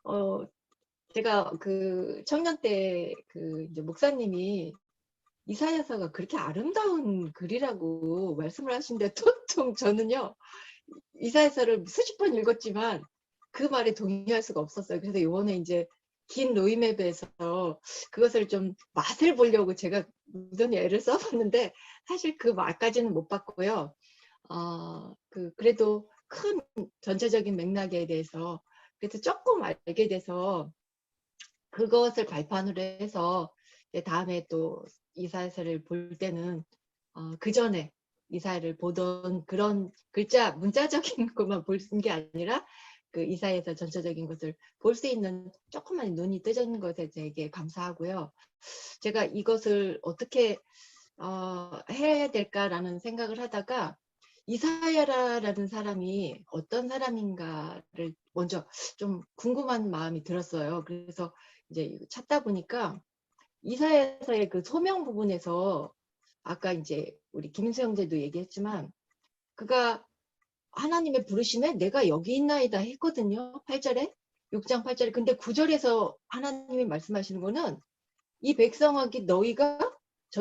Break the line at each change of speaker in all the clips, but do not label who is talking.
어, 제가 그 청년 때 그 이제 목사님이 이사야서가 그렇게 아름다운 글이라고 말씀을 하시는데 도통 저는요 이사야서를 수십 번 읽었지만 그 말에 동의할 수가 없었어요. 그래서 이번에 이제 긴 로이맵에서 그것을 좀 맛을 보려고 제가 무전히 애를 써봤는데 사실 그 말까지는 못 봤고요. 그래도 큰 전체적인 맥락에 대해서 그래서 조금 알게 돼서 그것을 발판으로 해서 다음에 또 이사야서를 볼 때는 그 전에 이사야를 보던 그런 글자 문자적인 것만 볼 게 아니라 그 이사야서 전체적인 것을 볼 수 있는 조그만 눈이 뜨는 것에 되게 감사하고요. 제가 이것을 어떻게 해야 될까라는 생각을 하다가 이사야라는 사람이 어떤 사람인가를 먼저 좀 궁금한 마음이 들었어요. 그래서 이제 찾다 보니까 이사야서의 그 소명 부분에서 아까 이제 우리 김수영제도 얘기했지만 그가 하나님의 부르심에 내가 여기 있나이다 했거든요. 8절에 6장 8절에. 근데 9절에서 하나님이 말씀하시는 거는 이 백성에게 너희가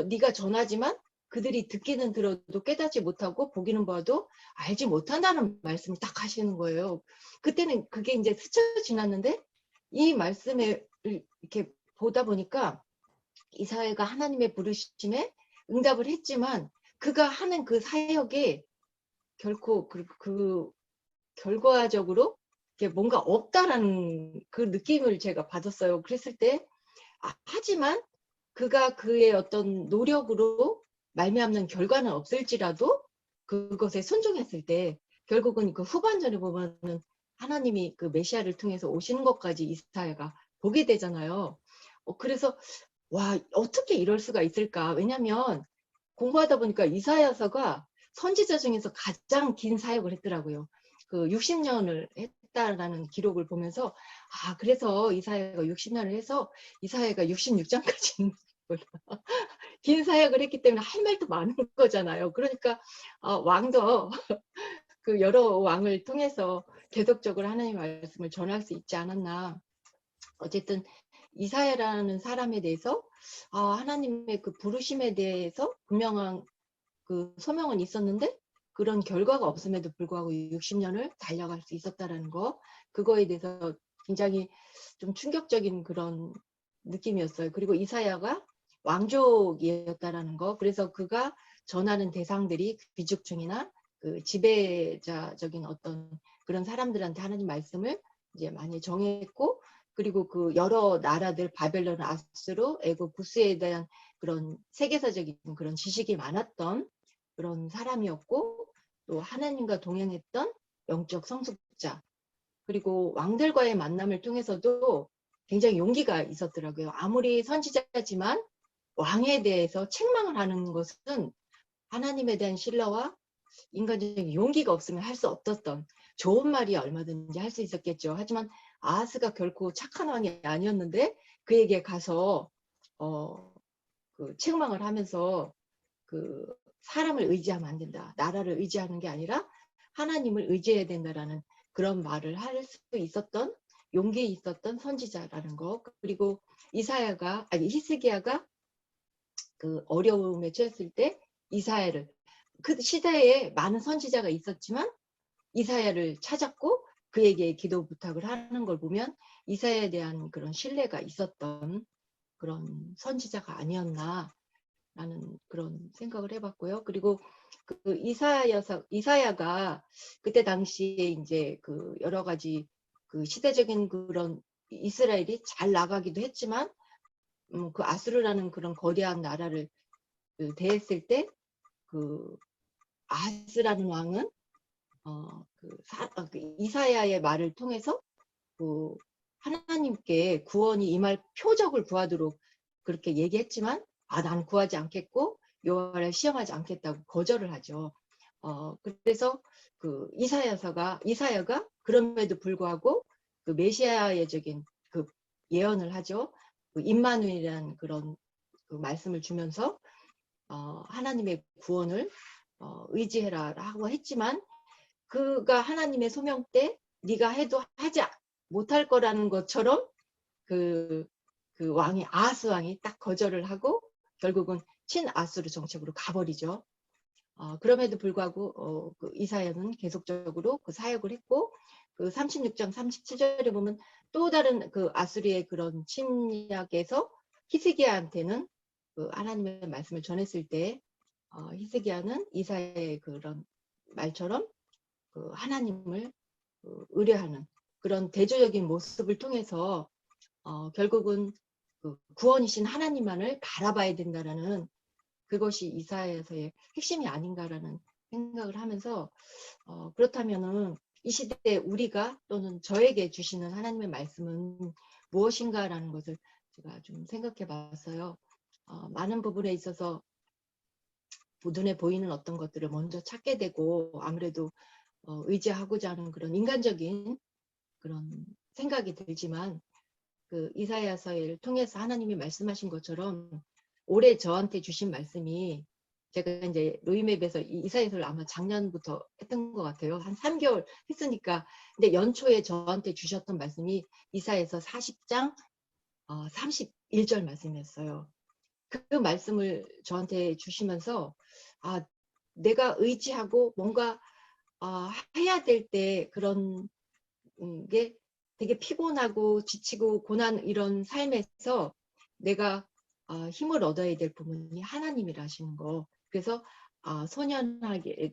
네가 전하지만 그들이 듣기는 들어도 깨닫지 못하고 보기는 봐도 알지 못한다는 말씀을 딱 하시는 거예요. 그때는 그게 이제 스쳐 지났는데 이 말씀을 이렇게 보다 보니까 이사야가 하나님의 부르심에 응답을 했지만 그가 하는 그 사역에 결코 그 결과적으로 뭔가 없다라는 그 느낌을 제가 받았어요. 그랬을 때 하지만 그가 그의 어떤 노력으로 말미암는 결과는 없을지라도 그것에 순종했을 때 결국은 그 후반전에 보면은 하나님이 그 메시아를 통해서 오시는 것까지 이사야가 보게 되잖아요. 그래서 와 어떻게 이럴 수가 있을까? 왜냐하면 공부하다 보니까 이사야서가 선지자 중에서 가장 긴 사역을 했더라고요. 그 60년을 했다라는 기록을 보면서 그래서 이사야가 60년을 해서 이사야가 66장까지 있는 거구나. 긴 사역을 했기 때문에 할 말도 많은 거잖아요. 그러니까 왕도 그 여러 왕을 통해서 계속적으로 하나님의 말씀을 전할 수 있지 않았나. 어쨌든 이사야라는 사람에 대해서 하나님의 그 부르심에 대해서 분명한 그 소명은 있었는데 그런 결과가 없음에도 불구하고 60년을 달려갈 수 있었다라는 거, 그거에 대해서 굉장히 좀 충격적인 그런 느낌이었어요. 그리고 이사야가 왕족이었다라는 거, 그래서 그가 전하는 대상들이 귀족층이나 그 지배자적인 어떤 그런 사람들한테 하나님 말씀을 이제 많이 정했고, 그리고 그 여러 나라들 바벨론, 아수르, 애굽, 구스에 대한 그런 세계사적인 그런 지식이 많았던 그런 사람이었고, 또 하나님과 동행했던 영적 성숙자, 그리고 왕들과의 만남을 통해서도 굉장히 용기가 있었더라고요. 아무리 선지자지만 왕에 대해서 책망을 하는 것은 하나님에 대한 신뢰와 인간적인 용기가 없으면 할 수 없었던, 좋은 말이 얼마든지 할 수 있었겠죠. 하지만 아하스가 결코 착한 왕이 아니었는데 그에게 가서 그 책망을 하면서 그 사람을 의지하면 안 된다. 나라를 의지하는 게 아니라 하나님을 의지해야 된다라는 그런 말을 할 수 있었던, 용기 있었던 선지자라는 거. 그리고 히스기야가 그 어려움에 처했을 때 이사야를, 그 시대에 많은 선지자가 있었지만 이사야를 찾았고 그에게 기도 부탁을 하는 걸 보면 이사야에 대한 그런 신뢰가 있었던 그런 선지자가 아니었나 라는 그런 생각을 해봤고요. 그리고 그 이사야가 그때 당시에 이제 그 여러 가지 그 시대적인 그런 이스라엘이 잘 나가기도 했지만 그 아수르라는 그런 거대한 나라를 그 대했을 때 그 아하스라는 왕은 그 이사야의 말을 통해서 그 하나님께 구원이 임할 표적을 구하도록 그렇게 얘기했지만 난 구하지 않겠고 여호와를 시험하지 않겠다고 거절을 하죠. 그래서 그 이사야가 그럼에도 불구하고 그 메시아의적인 그 예언을 하죠. 그 임마누엘이라는 그런 그 말씀을 주면서 하나님의 구원을 의지해라 하고 했지만 그가 하나님의 소명 때 네가 해도 하지 못할 거라는 것처럼 그, 그 왕이 아하스 왕이 딱 거절을 하고 결국은 친아수르 정책으로 가버리죠. 그럼에도 불구하고 그 이사야는 계속적으로 그 사역을 했고 그 36장 37절에 보면 또 다른 그 아수리의 그런 침략에서 히스기야한테는 그 하나님의 말씀을 전했을 때 히스기야는 이사야의 그런 말처럼 그 하나님을 의뢰하는 그런 대조적인 모습을 통해서 결국은 그 구원이신 하나님만을 바라봐야 된다라는 그것이 이사야서의 핵심이 아닌가라는 생각을 하면서 그렇다면은 이 시대에 우리가 또는 저에게 주시는 하나님의 말씀은 무엇인가라는 것을 제가 좀 생각해 봤어요. 많은 부분에 있어서 눈에 보이는 어떤 것들을 먼저 찾게 되고 아무래도 의지하고자 하는 그런 인간적인 그런 생각이 들지만 그 이사야서를 통해서 하나님이 말씀하신 것처럼 올해 저한테 주신 말씀이 제가 이제 로이맵에서 이사야서를 아마 작년부터 했던 것 같아요. 한 3개월 했으니까. 근데 연초에 저한테 주셨던 말씀이 이사야서 40장 31절 말씀이었어요. 그 말씀을 저한테 주시면서 내가 의지하고 뭔가 해야 될 때 그런 게 되게 피곤하고 지치고 고난 이런 삶에서 내가 힘을 얻어야 될 부분이 하나님이라시는 거. 그래서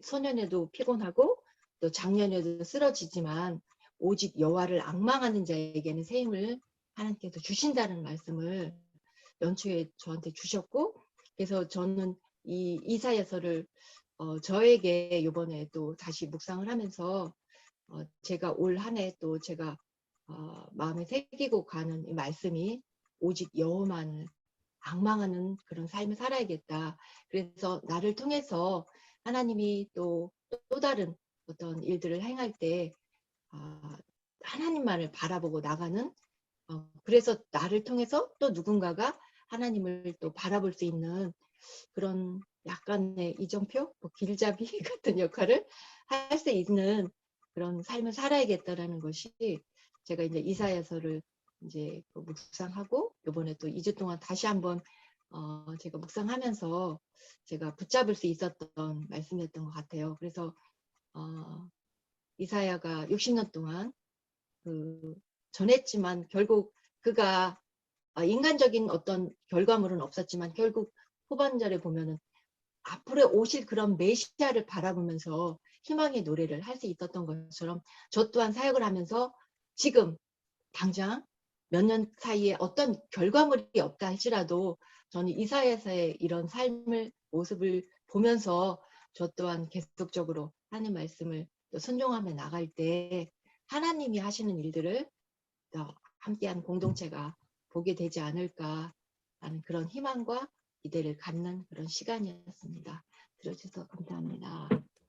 소년에도 피곤하고 또 장년에도 쓰러지지만 오직 여호와를 앙망하는 자에게는 새 힘을 하나님께서 주신다는 말씀을 연초에 저한테 주셨고 그래서 저는 이 이사야서를 저에게 이번에 또 다시 묵상을 하면서 제가 올 한 해 또 제가 마음에 새기고 가는 이 말씀이 오직 여호만을 앙망하는 그런 삶을 살아야겠다. 그래서 나를 통해서 하나님이 또 다른 어떤 일들을 행할 때 하나님만을 바라보고 나가는 그래서 나를 통해서 또 누군가가 하나님을 또 바라볼 수 있는 그런 약간의 이정표, 뭐 길잡이 같은 역할을 할 수 있는 그런 삶을 살아야겠다라는 것이 제가 이제 이사야서를 이제 묵상하고 이번에 또 2주 동안 다시 한번 제가 묵상하면서 제가 붙잡을 수 있었던 말씀이었던 것 같아요. 그래서 이사야가 60년 동안 전했지만 결국 그가 인간적인 어떤 결과물은 없었지만 결국 후반절에 보면은 앞으로 오실 그런 메시아를 바라보면서 희망의 노래를 할 수 있었던 것처럼 저 또한 사역을 하면서 지금 당장 몇 년 사이에 어떤 결과물이 없다 할지라도 저는 이사야서의 이런 삶을 모습을 보면서 저 또한 계속적으로 하나님 말씀을 또 순종하며 나갈 때 하나님이 하시는 일들을 함께한 공동체가 보게 되지 않을까 하는 그런 희망과 기대를 갖는 그런 시간이었습니다. 들어주셔서 감사합니다.